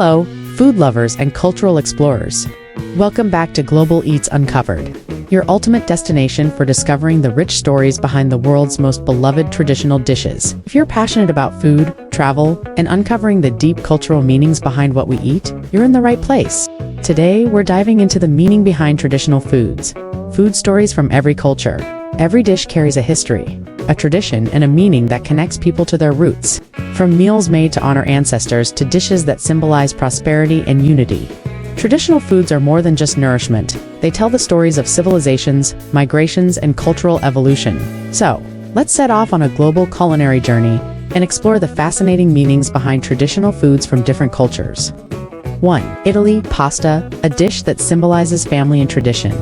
Hello, food lovers and cultural explorers. Welcome back to Global Eats Uncovered, your ultimate destination for discovering the rich stories behind the world's most beloved traditional dishes. If you're passionate about food, travel, and uncovering the deep cultural meanings behind what we eat, you're in the right place. Today, we're diving into the meaning behind traditional foods. Food stories from every culture. Every dish carries a history, a tradition, and a meaning that connects people to their roots. From meals made to honor ancestors to dishes that symbolize prosperity and unity. Traditional foods are more than just nourishment. They tell the stories of civilizations, migrations, and cultural evolution. So, let's set off on a global culinary journey and explore the fascinating meanings behind traditional foods from different cultures. 1. Italy, pasta, a dish that symbolizes family and tradition.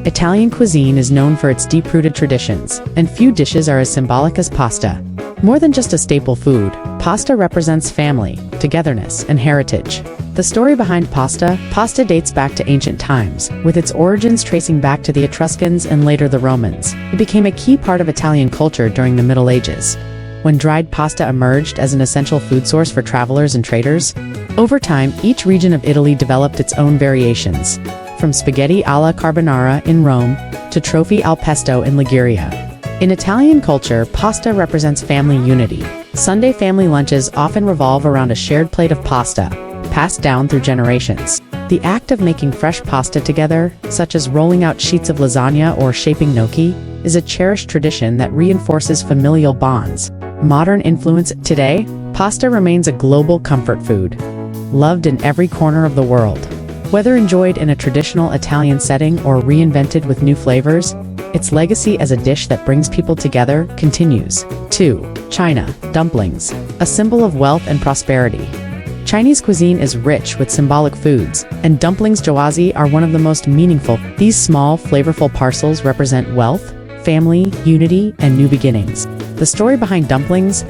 Italian cuisine is known for its deep-rooted traditions, and few dishes are as symbolic as pasta. More than just a staple food, pasta represents family, togetherness, and heritage. The story behind pasta dates back to ancient times, with its origins tracing back to the Etruscans and later the Romans. It became a key part of Italian culture during the Middle Ages, when dried pasta emerged as an essential food source for travelers and traders. Over time, each region of Italy developed its own variations, from spaghetti alla carbonara in Rome to trophy al pesto in Liguria. In Italian culture, pasta represents family unity. Sunday family lunches often revolve around a shared plate of pasta, passed down through generations. The act of making fresh pasta together, such as rolling out sheets of lasagna or shaping gnocchi, is a cherished tradition that reinforces familial bonds. Modern influence. Today, pasta remains a global comfort food, loved in every corner of the world. Whether enjoyed in a traditional Italian setting or reinvented with new flavors, its legacy as a dish that brings people together continues. 2. China, dumplings, a symbol of wealth and prosperity. Chinese cuisine is rich with symbolic foods, and dumplings jiaozi are one of the most meaningful. These small, flavorful parcels represent wealth, family, unity, and new beginnings. The story behind dumplings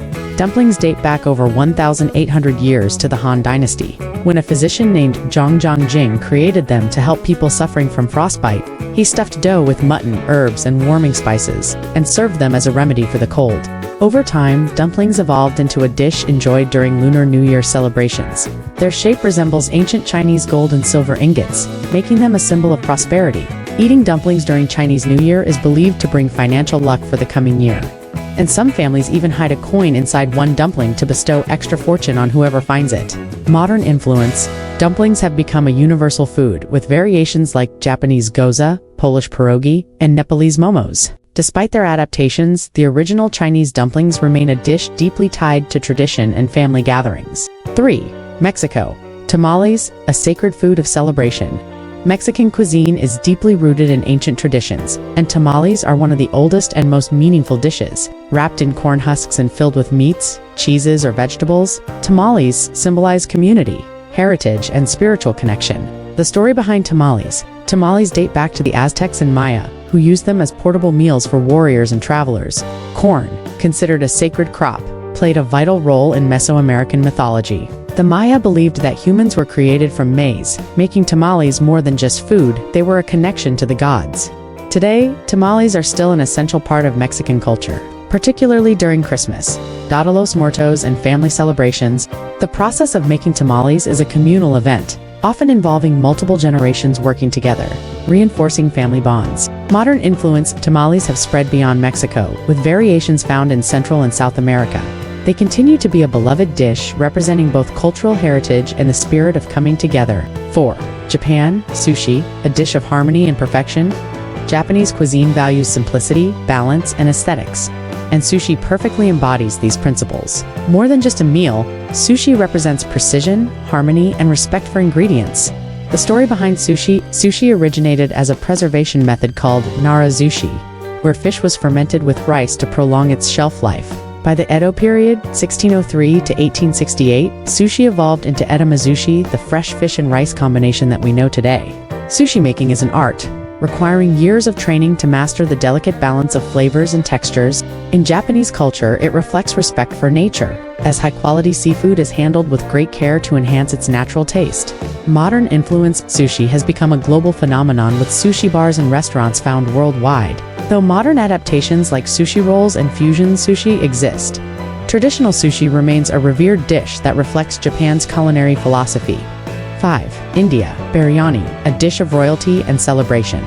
date back over 1,800 years to the Han Dynasty, when a physician named Zhang Zhongjing created them to help people suffering from frostbite. He stuffed dough with mutton, herbs, and warming spices, and served them as a remedy for the cold. Over time, dumplings evolved into a dish enjoyed during Lunar New Year celebrations. Their shape resembles ancient Chinese gold and silver ingots, making them a symbol of prosperity. Eating dumplings during Chinese New Year is believed to bring financial luck for the coming year. And some families even hide a coin inside one dumpling to bestow extra fortune on whoever finds it. Modern influence. Dumplings have become a universal food, with variations like Japanese gyoza, Polish pierogi, and Nepalese momos. Despite their adaptations, the original Chinese dumplings remain a dish deeply tied to tradition and family gatherings. 3. Mexico. Tamales, a sacred food of celebration. Mexican cuisine is deeply rooted in ancient traditions, and tamales are one of the oldest and most meaningful dishes. Wrapped in corn husks and filled with meats, cheeses, or vegetables, tamales symbolize community, heritage, and spiritual connection. The story behind tamales date back to the Aztecs and Maya, who used them as portable meals for warriors and travelers. Corn, considered a sacred crop, played a vital role in Mesoamerican mythology. The Maya believed that humans were created from maize, making tamales more than just food. They were a connection to the gods. Today, tamales are still an essential part of Mexican culture, particularly during Christmas, Dia de los Muertos, and family celebrations. The process of making tamales is a communal event, often involving multiple generations working together, reinforcing family bonds. Modern influence. Tamales have spread beyond Mexico, with variations found in Central and South America. They continue to be a beloved dish representing both cultural heritage and the spirit of coming together. 4. Japan, sushi, a dish of harmony and perfection. Japanese cuisine values simplicity, balance, and aesthetics, and sushi perfectly embodies these principles. More than just a meal, sushi represents precision, harmony, and respect for ingredients. The story behind sushi originated as a preservation method called narazushi, where fish was fermented with rice to prolong its shelf life. By the Edo period, 1603 to 1868, sushi evolved into edamazushi, the fresh fish and rice combination that we know today. Sushi making is an art, requiring years of training to master the delicate balance of flavors and textures. In Japanese culture, it reflects respect for nature, as high-quality seafood is handled with great care to enhance its natural taste. Modern influence. Sushi has become a global phenomenon, with sushi bars and restaurants found worldwide. Though modern adaptations like sushi rolls and fusion sushi exist, Traditional sushi remains a revered dish that reflects Japan's culinary philosophy. 5. India, biryani, a dish of royalty and celebration.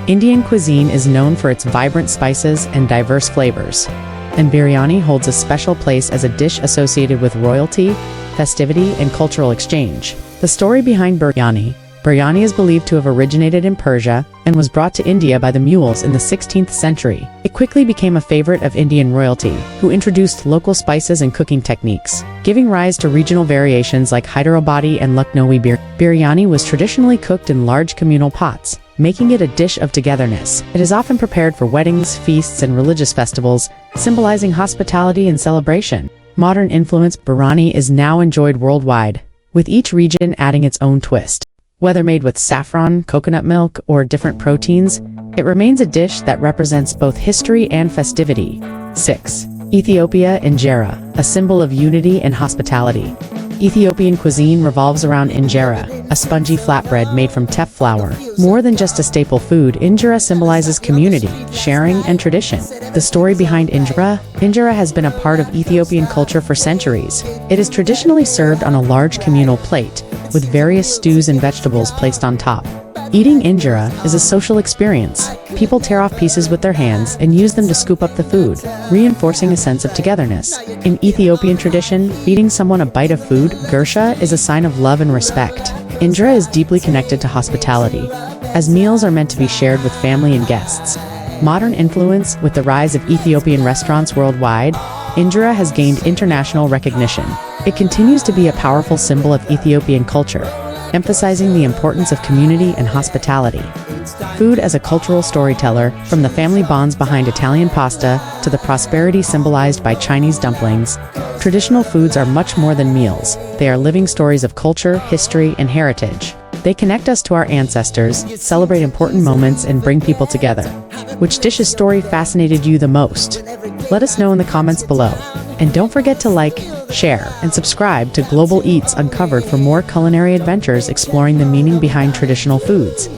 Indian cuisine is known for its vibrant spices and diverse flavors, and biryani holds a special place as a dish associated with royalty, festivity, and cultural exchange. The story behind biryani is believed to have originated in Persia and was brought to India by the Mughals in the 16th century. It quickly became a favorite of Indian royalty, who introduced local spices and cooking techniques, giving rise to regional variations like Hyderabadi and Lucknowi biryani. Biryani was traditionally cooked in large communal pots, making it a dish of togetherness. It is often prepared for weddings, feasts, and religious festivals, symbolizing hospitality and celebration. Modern influence biryani is now enjoyed worldwide, with each region adding its own twist. Whether made with saffron, coconut milk, or different proteins, it remains a dish that represents both history and festivity. 6. Ethiopia injera, a symbol of unity and hospitality. Ethiopian cuisine revolves around injera, a spongy flatbread made from teff flour. More than just a staple food, injera symbolizes community, sharing, and tradition. The story behind injera has been a part of Ethiopian culture for centuries. It is traditionally served on a large communal plate, with various stews and vegetables placed on top. Eating injera is a social experience. People tear off pieces with their hands and use them to scoop up the food, reinforcing a sense of togetherness. In Ethiopian tradition, feeding someone a bite of food, gursha, is a sign of love and respect. Injera is deeply connected to hospitality, as meals are meant to be shared with family and guests. Modern influence, with the rise of Ethiopian restaurants worldwide, injera has gained international recognition. It continues to be a powerful symbol of Ethiopian culture, emphasizing the importance of community and hospitality. Food as a cultural storyteller, from the family bonds behind Italian pasta to the prosperity symbolized by Chinese dumplings, traditional foods are much more than meals. They are living stories of culture, history, and heritage. They connect us to our ancestors, celebrate important moments, and bring people together. Which dish's story fascinated you the most? Let us know in the comments below. And don't forget to like, share, and subscribe to Global Eats Uncovered for more culinary adventures exploring the meaning behind traditional foods.